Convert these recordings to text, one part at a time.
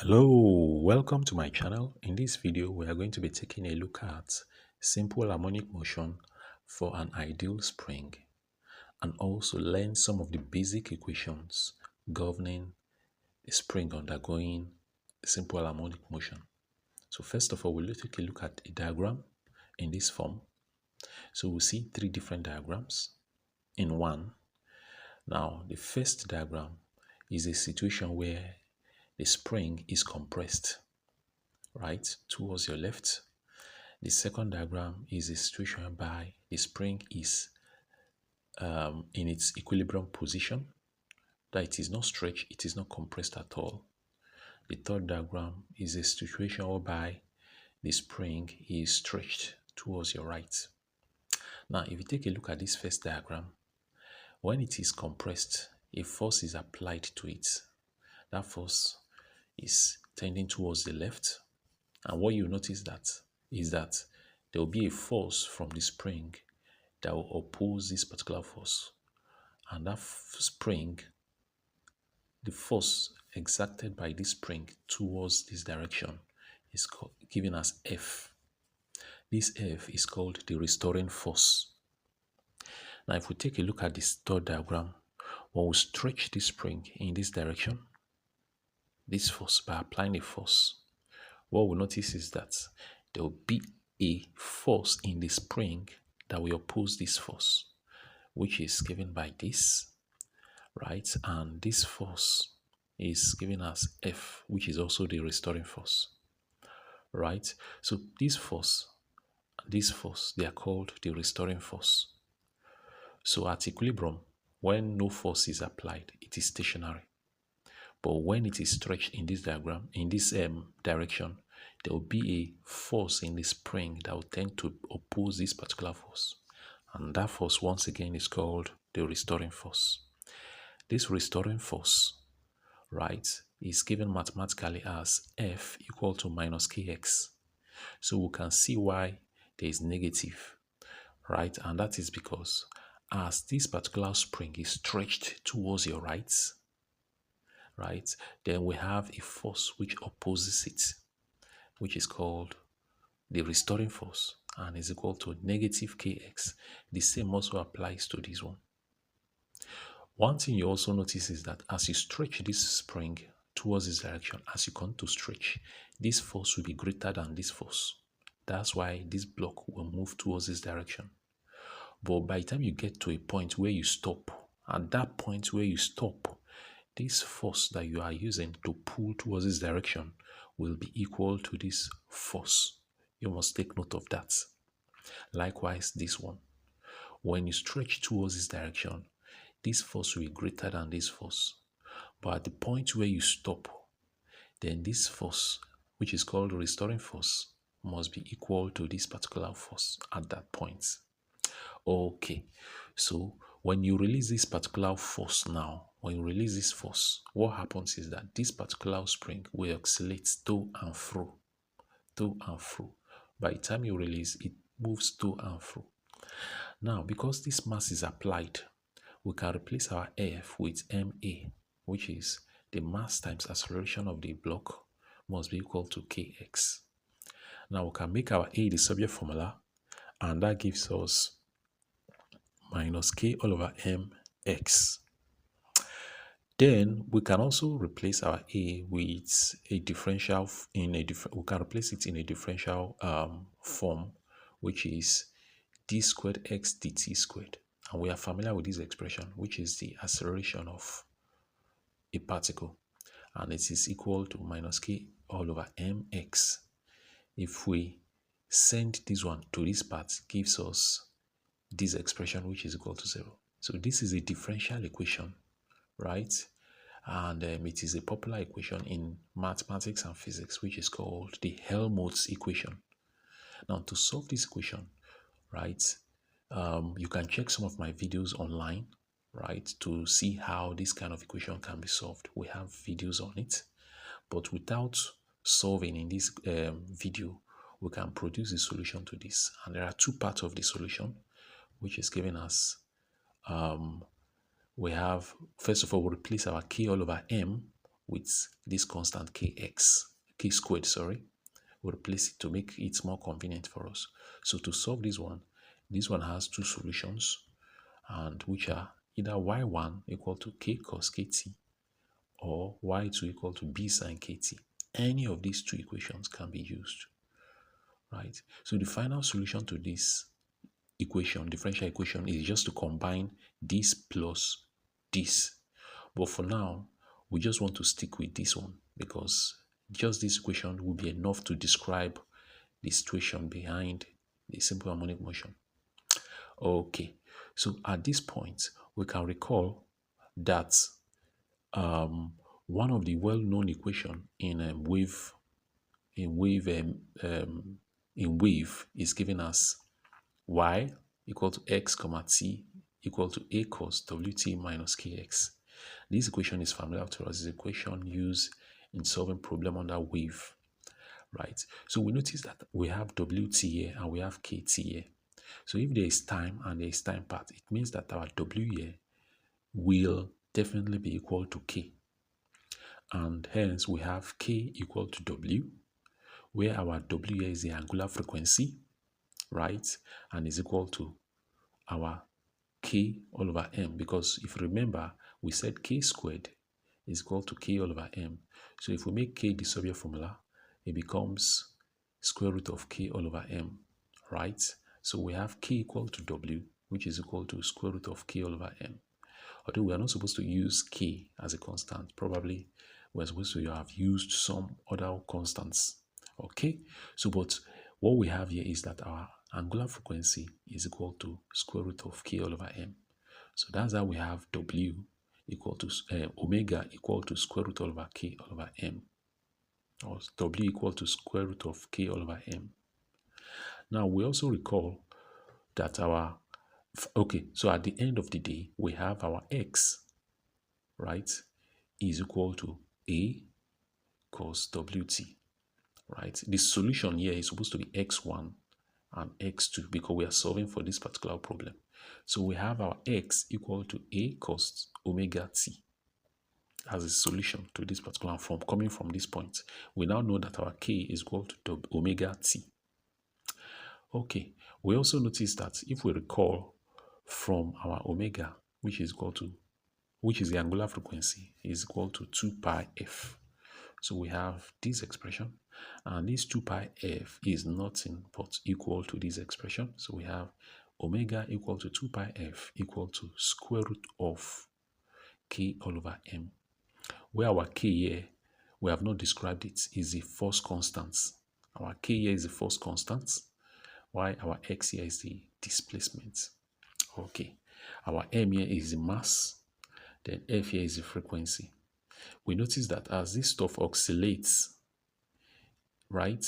Hello, welcome to my channel. In this video, we are going to be taking a look at simple harmonic motion for an ideal spring and also learn some of the basic equations governing a spring undergoing simple harmonic motion. So first of all, we'll take a look at a diagram in this form. So we'll see three different diagrams in one. Now, the first diagram is a situation where the spring is compressed, right, towards your left. The second diagram is a situation whereby the spring is in its equilibrium position, that it is not stretched, it is not compressed at all. The third diagram is a situation whereby the spring is stretched towards your right. Now, if you take a look at this first diagram, when it is compressed, a force is applied to it. That force is tending towards the left. And what you notice is that there will be a force from the spring that will oppose this particular force. And that spring, the force exerted by this spring towards this direction is given as F. This F is called the restoring force. Now, if we take a look at this third diagram, when we stretch this spring in this direction, this force, by applying a force, what we'll notice is that there will be a force in the spring that will oppose this force, which is given by this, right? And this force is given as F, which is also the restoring force, right? So this force, they are called the restoring force. So at equilibrium, when no force is applied, it is stationary. But when it is stretched in this diagram, in this direction, there will be a force in the spring that will tend to oppose this particular force. And that force, once again, is called the restoring force. This restoring force, right, is given mathematically as F equal to minus Kx. So we can see why there is negative, right? And that is because as this particular spring is stretched towards your right, then we have a force which opposes it, which is called the restoring force, and is equal to negative Kx. The same also applies to this one. One thing you also notice is that as you stretch this spring towards this direction, as you come to stretch, this force will be greater than this force. That's why this block will move towards this direction. But by the time you get to a point where you stop, at that point where you stop, this force that you are using to pull towards this direction will be equal to this force. You must take note of that. Likewise, this one. When you stretch towards this direction, this force will be greater than this force. But at the point where you stop, then this force, which is called the restoring force, must be equal to this particular force at that point. Okay, so when you release this particular force now, when you release this force, what happens is that this particular spring will oscillate to and fro, to and fro. By the time you release, it moves to and fro. Now, because this mass is applied, we can replace our F with ma, which is the mass times acceleration of the block must be equal to kx. Now, we can make our A the subject formula, and that gives us minus k all over mx. Then we can also replace our A with a differential we can replace it in a differential form, which is d squared x dt squared. And we are familiar with this expression, which is the acceleration of a particle. And it is equal to minus k all over mx. If we send this one to this part, gives us this expression, which is equal to 0. So this is a differential equation, right? And it is a popular equation in mathematics and physics, which is called the Helmholtz equation. Now, to solve this equation, right, you can check some of my videos online, right, to see how this kind of equation can be solved. We have videos on it, but without solving in this video, we can produce a solution to this. And there are two parts of the solution, which is given us. We have, first of all, we replace our k all over m with this constant kx, k squared, sorry. We'll replace it to make it more convenient for us. So to solve this one has two solutions, and which are either y1 equal to k cos kt or y2 equal to b sine kt. Any of these two equations can be used, right? So the final solution to this equation, differential equation, is just to combine this plus this. But for now, we just want to stick with this one because just this equation will be enough to describe the situation behind the simple harmonic motion. Okay, so at this point, we can recall that one of the well-known equation in wave is given as y equal to x comma t equal to a cos wt minus kx. This equation is familiar to us. It's an equation used in solving problem under wave, right? So we notice that we have wt here and we have kt here. So if there is time and there is time part, it means that our w here will definitely be equal to k. And hence we have k equal to w, where our w here is the angular frequency, right? And is equal to our k all over m, because if you remember, we said k squared is equal to k all over m. So if we make k the Soviet formula, it becomes square root of k all over m, right? So we have k equal to w, which is equal to square root of k all over m. Although we are not supposed to use k as a constant, probably we're supposed to have used some other constants. Okay, so but what we have here is that our angular frequency is equal to square root of k all over m. So that's how we have w equal to omega equal to square root all over k all over m, or w equal to square root of k all over m. Now we also recall that so at the end of the day, we have our x, right, is equal to a cos wt, right? The solution here is supposed to be x1 and x2 because we are solving for this particular problem. So we have our x equal to a cos omega t as a solution to this particular form coming from this point. We now know that our k is equal to omega t. Okay, we also notice that if we recall from our omega, which is the angular frequency, is equal to 2 pi f. So we have this expression, and this 2 pi f is nothing but equal to this expression. So we have omega equal to 2 pi f equal to square root of k all over m, where our k here, we have not described it, is the force constant. Our k here is the force constant, while our x here is the displacement. Okay, our m here is the mass, then f here is the frequency. We notice that as this stuff oscillates, right,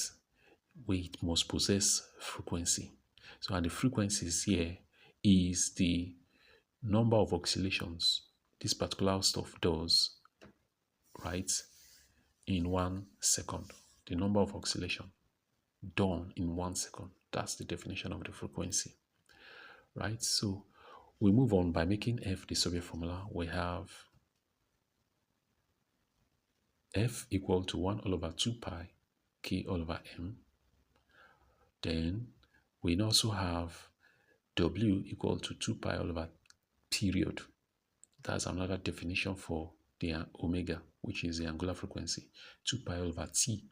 we must possess frequency. So and the frequencies here is the number of oscillations this particular stuff does, right, in 1 second. The number of oscillation done in 1 second. That's the definition of the frequency, right? So we move on by making f the Soviet formula. We have f equal to 1 all over 2 pi k all over m. Then we also have w equal to 2 pi all over period. That's another definition for the omega, which is the angular frequency. 2 pi all over t,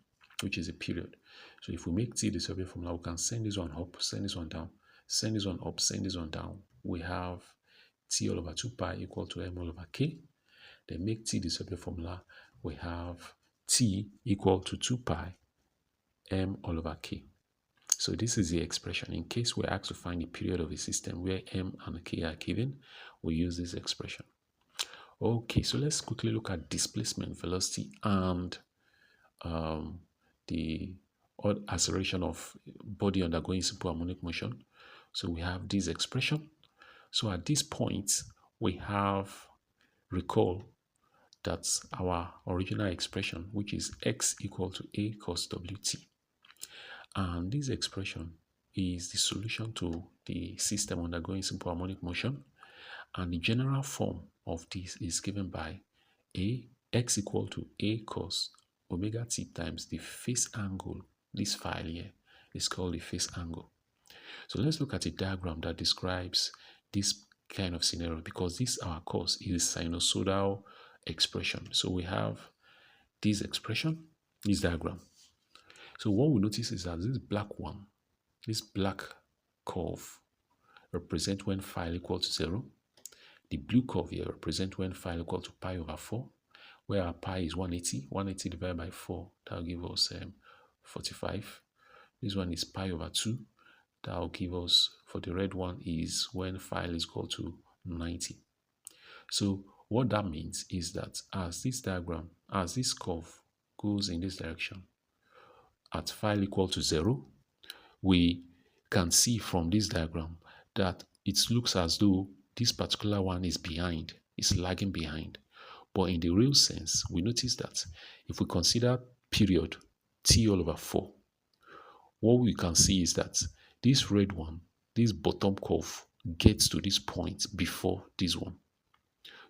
which is a period. So if we make t the Soviet formula, we can send this one up, send this one down, send this one up, send this one down. We have t all over 2 pi equal to m all over k. Then make t the Soviet formula, we have t equal to 2 pi m all over k. So this is the expression. In case we're asked to find the period of a system where m and k are given, we use this expression. Okay, so let's quickly look at displacement, velocity, and the acceleration of body undergoing simple harmonic motion. So we have this expression. So at this point, we have, recall that our original expression, which is x equal to a cos wt. And this expression is the solution to the system undergoing simple harmonic motion. And the general form of this is given by a x equal to a cos omega t times the phase angle. This file here is called the phase angle. So let's look at a diagram that describes this kind of scenario, because this our course is sinusoidal expression. So we have this expression, this diagram. So what we notice is that this black one, this black curve represent when phi equal to 0. The blue curve here represent when phi equal to pi over 4, where our pi is 180. 180 divided by 4, that will give us 45. This one is pi over 2. That will give us, for the red one, is when phi is equal to 90. So what that means is that as this diagram, as this curve goes in this direction, at phi equal to 0, we can see from this diagram that it looks as though this particular one is behind, is lagging behind. But in the real sense, we notice that if we consider period t all over 4, what we can see is that this red one, this bottom curve, gets to this point before this one.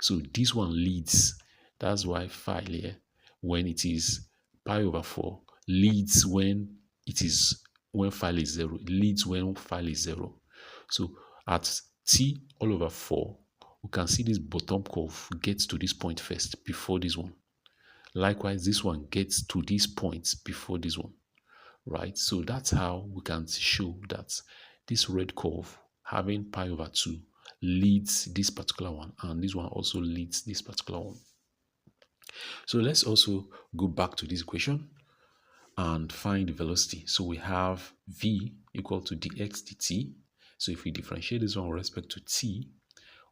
So this one leads. That's why phi here, when it is pi over 4, leads when it is when phi is 0. It leads when phi is 0. So at t all over 4, we can see this bottom curve gets to this point first before this one. Likewise, this one gets to this point before this one, right? So that's how we can show that this red curve having pi over 2 leads this particular one, and this one also leads this particular one. So let's also go back to this equation and find the velocity. So we have v equal to dx dt. So if we differentiate this one with respect to t,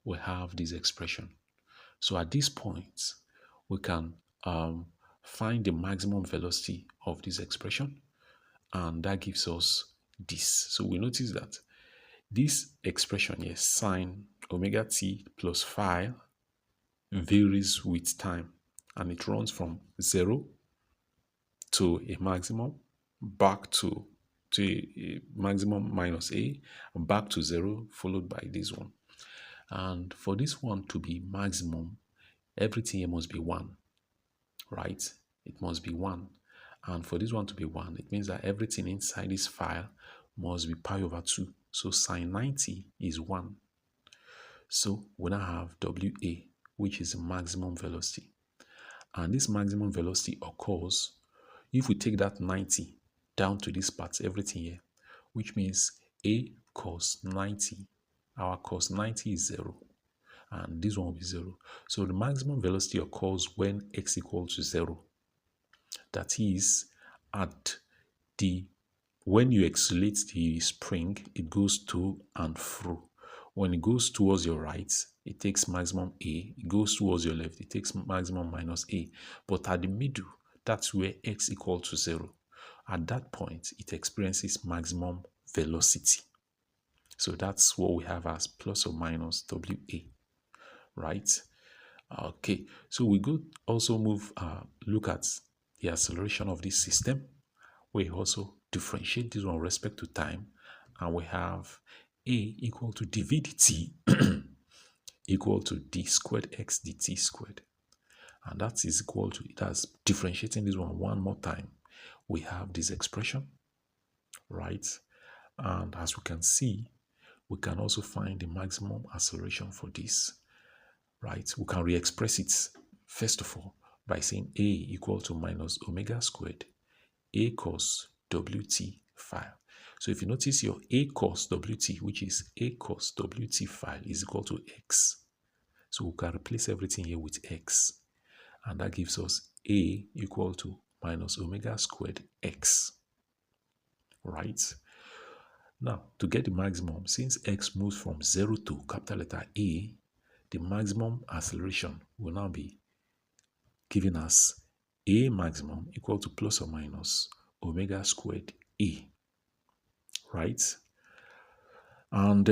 we have this expression. So at this point, we can find the maximum velocity of this expression, and that gives us this. So we notice that this expression here, sine omega t plus phi, varies with time, and it runs from 0 to a maximum, back to a maximum minus a, back to 0, followed by this one. And for this one to be maximum, everything here must be 1, right? It must be 1. And for this one to be 1, it means that everything inside this file must be pi over 2. So sine 90 is 1. So we now have WA, which is the maximum velocity. And this maximum velocity occurs if we take that 90 down to this part, everything here, which means A cos 90, our cos 90 is 0, and this one will be 0. So the maximum velocity occurs when x equals to 0. That is, when you accelerate the spring, it goes to and fro. When it goes towards your right, it takes maximum A. It goes towards your left, it takes maximum minus A. But at the middle, that's where x equals to 0. At that point, it experiences maximum velocity. So that's what we have as plus or minus WA, right? Okay, so we could also look at the acceleration of this system. We also differentiate this one with respect to time, and we have A equal to dv dt equal to d squared x dt squared. And that is equal to, that's differentiating this one more time. We have this expression, right? And as we can see, we can also find the maximum acceleration for this, right? We can re-express it, first of all, by saying A equal to minus omega squared A cos WT phi. So if you notice, your A cos WT, which is A cos WT phi, is equal to x. So we can replace everything here with x. And that gives us A equal to minus omega squared x, right? Now, to get the maximum, since x moves from 0 to capital letter A, the maximum acceleration will now be giving us A maximum equal to plus or minus omega squared A, right? And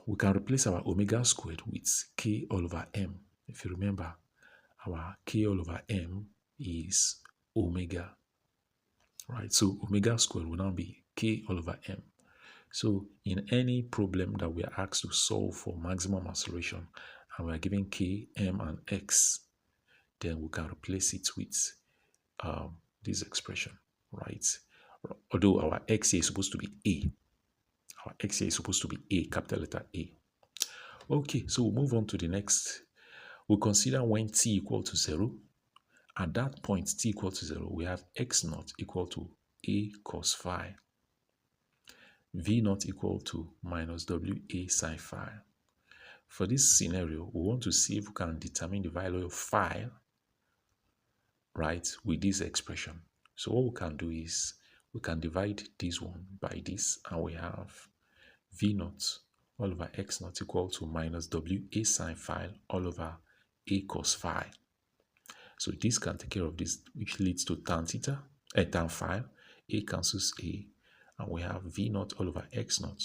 we can replace our omega squared with k all over m. If you remember, our k all over m is omega, right? So omega squared will now be k all over m. So in any problem that we are asked to solve for maximum acceleration, and we are given k, m, and x, then we can replace it with this expression, right? Although our x here is supposed to be a. Our x here is supposed to be a, capital letter A. Okay, so we'll move on to the next. We'll consider when t equal to 0. At that point, t equal to 0, we have x naught equal to a cos phi, v naught equal to minus wa sin phi. For this scenario, we want to see if we can determine the value of phi, right, with this expression. So what we can do is we can divide this one by this, and we have v naught all over x naught equal to minus wa sin phi all over a cos phi. So this can take care of this, which leads to tan theta, tan phi. A cancels A, and we have v naught all over x naught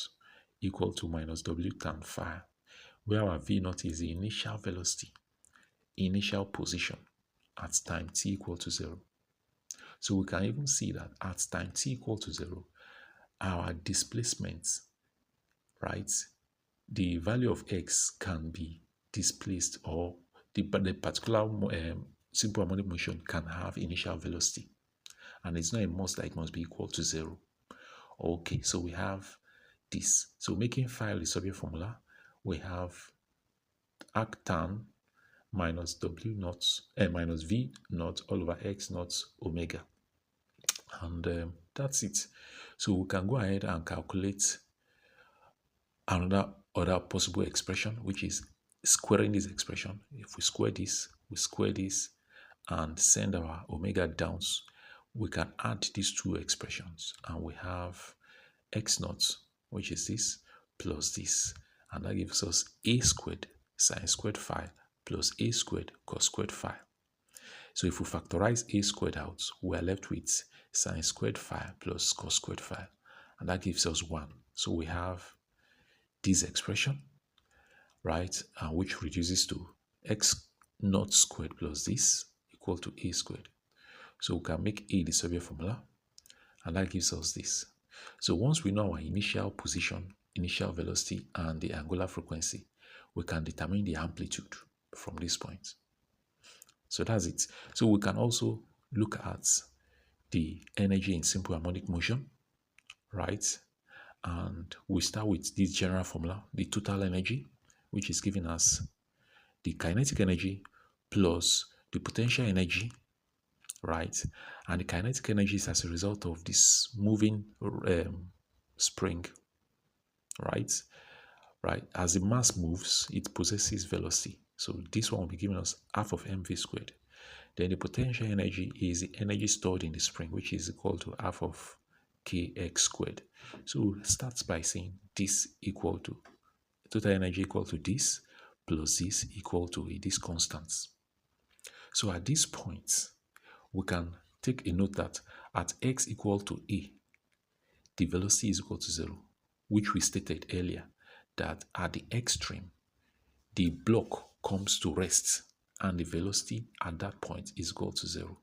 equal to minus w tan phi, where our v naught is the initial velocity, initial position at time t equal to 0. So we can even see that at time t equal to 0, our displacement, right, the value of x can be displaced, or the particular simple harmonic motion can have initial velocity, and it's not a must that it must be equal to 0. Okay, so we have this. So making phi the Soviet formula, we have arc tan minus w naught minus v naught all over x naught omega, and that's it. So we can go ahead and calculate another other possible expression, which is squaring this expression. If we square this, and send our omega down, we can add these two expressions, and we have x naught, which is this, plus this, and that gives us a squared sine squared phi plus a squared cos squared phi. So if we factorize a squared out, we are left with sine squared phi plus cos squared phi, and that gives us 1. So we have this expression, right, which reduces to x naught squared plus this equal to a squared. So we can make a the Soviet formula, and that gives us this. So once we know our initial position, initial velocity, and the angular frequency, we can determine the amplitude from this point. So that's it. So we can also look at the energy in simple harmonic motion, right? And we start with this general formula, the total energy, which is giving us the kinetic energy plus the potential energy, right? And the kinetic energy is as a result of this moving spring, right? As the mass moves, it possesses velocity. So this one will be giving us half of mv squared. Then the potential energy is the energy stored in the spring, which is equal to half of kx squared. So it starts by saying this equal to total energy equal to this plus this equal to this constants. So at this point, we can take a note that at x equal to a, the velocity is equal to 0, which we stated earlier that at the extreme, the block comes to rest and the velocity at that point is equal to 0.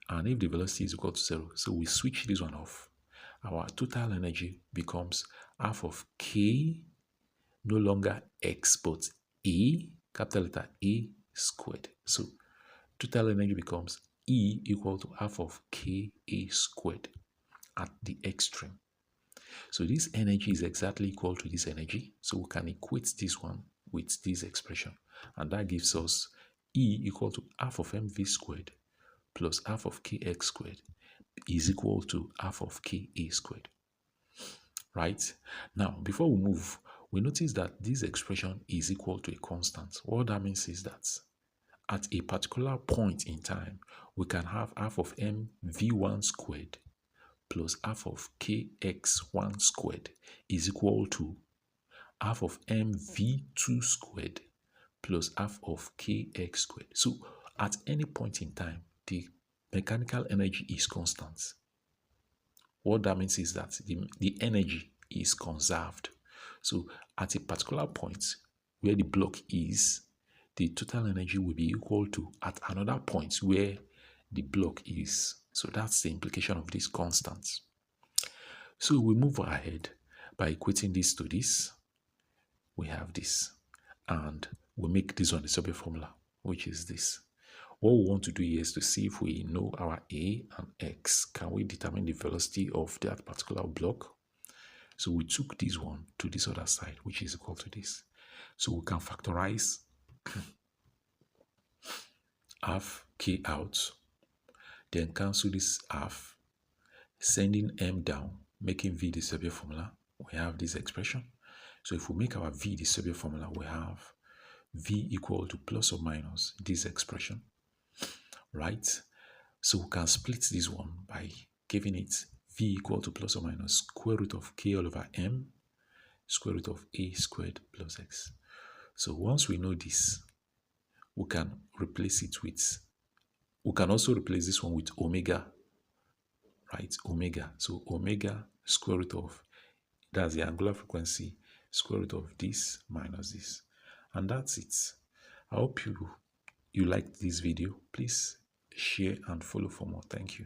And if the velocity is equal to 0, so we switch this one off, our total energy becomes half of k, no longer x, but a, capital letter A squared. So total energy becomes E equal to half of ka squared at the extreme. So this energy is exactly equal to this energy. So we can equate this one with this expression. And that gives us E equal to half of mv squared plus half of kx squared is equal to half of ka squared. Right? Now, before we move, we notice that this expression is equal to a constant. What that means is that at a particular point in time, we can have half of mv1 squared plus half of kx1 squared is equal to half of mv2 squared plus half of kx squared. So at any point in time, the mechanical energy is constant. What that means is that the energy is conserved. So at a particular point where the block is, the total energy will be equal to at another point where the block is. So that's the implication of these constants. So we move ahead by equating this to this. We have this, and we make this one the Soviet formula, which is this. what we want to do here is to see if we know our A and X. Can we determine the velocity of that particular block? So we took this one to this other side, which is equal to this. So we can factorize half K out, then cancel this half, sending M down, making V the Sebian formula. We have this expression. So if we make our V the Sebian formula, we have V equal to plus or minus this expression, right? So we can split this one by giving it V equal to plus or minus square root of K all over M, square root of A squared plus X. So once we know this, we can replace it with, we can also replace this one with omega, right? Omega. So omega square root of, that's the angular frequency, square root of this minus this. And that's it. I hope you liked this video. Please share and follow for more. Thank you.